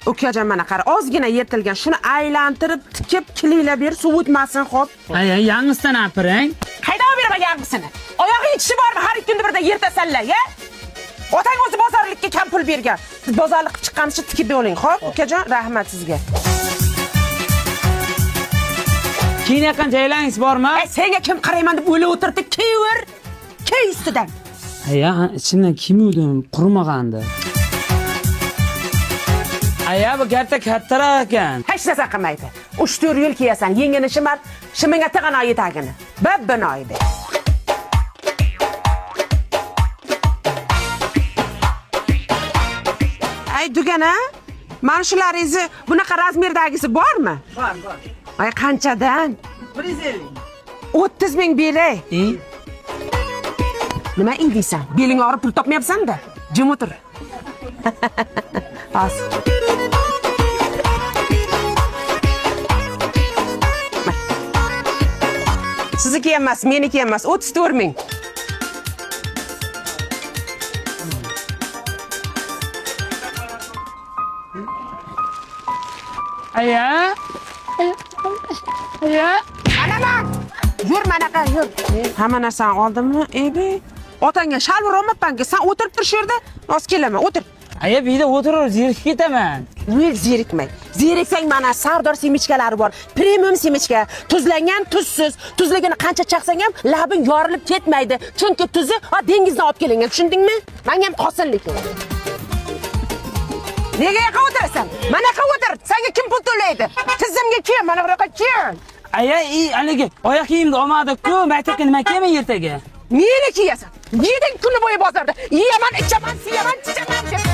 Ukajon mana qara, ozgina yertilgan. Shuni aylantirib, tikib, kilinglar ber, suv o'tmasin, xo'p. Ay, yangisidan apiring. Qayda olib beraman yangisini? Oyog'i ichishi bormi? Har 2 kunda birda yertasanlar, ya? Otang o'zi bozorlikka kam pul bergan. Siz bozorlik chiqqancha tikib oling, xo'p? Ukajon, rahmat sizga. Keyin yaqin joylaringiz bormi? Senga kim qarayman deb o'ylab o'tirdi, kiyver. Kiy ustidan. Aya, ichimdan kiymovdim, qurmagandi. Aya, bu garta kattaroq ekan. Hech narsa qilmaydi. 3-4 yil kiyasan, yengini shimar, shiminga tig'an oyitagini. Babbinoydi. Ay dugana, mana shularingizni bunaqa razmerdagisi bormi? Bor. Ay qanchadan? 150. 30 ming beray. Nima indiysan? Beling og'rib pul topmayapsan-da. Jim o'tir. As. Sizniki emas, meniki emas. 34 ming. Aya. Ana bak. Yur manaqa, yur. Hamma narsani oldimmi? Ebe. Otangga shalvor olmabman-ku. Sen o'tirib tur shu yerda. Nos kelaman, o'tir. Aya, bu yerda o'tirib zerikib ketaman. Nega zerikmay? Zeriksang mana Sardor semichkalari bor. Premium semichka, tuzlangan, tuzsiz. Tuzligini qancha chaqsang ham labing yorilib ketmaydi. Chunki tuzi dengizdan olib kelingan, tushundingmi? Menga ham qosinlik. Nega yoqa o'tirasan? Mana yoqa o'tir. Senga kim pul to'laydi? Tizimga kel, mana bu yoqqa kel. Aya, haligi oyoq kiyimni olmadi-ku, maktabga nima kiyman ertaga? Neni kiyasan? Yeding kuni bo'yi bozorda. Yeyaman, ichaman, siyaman, chichaman deb.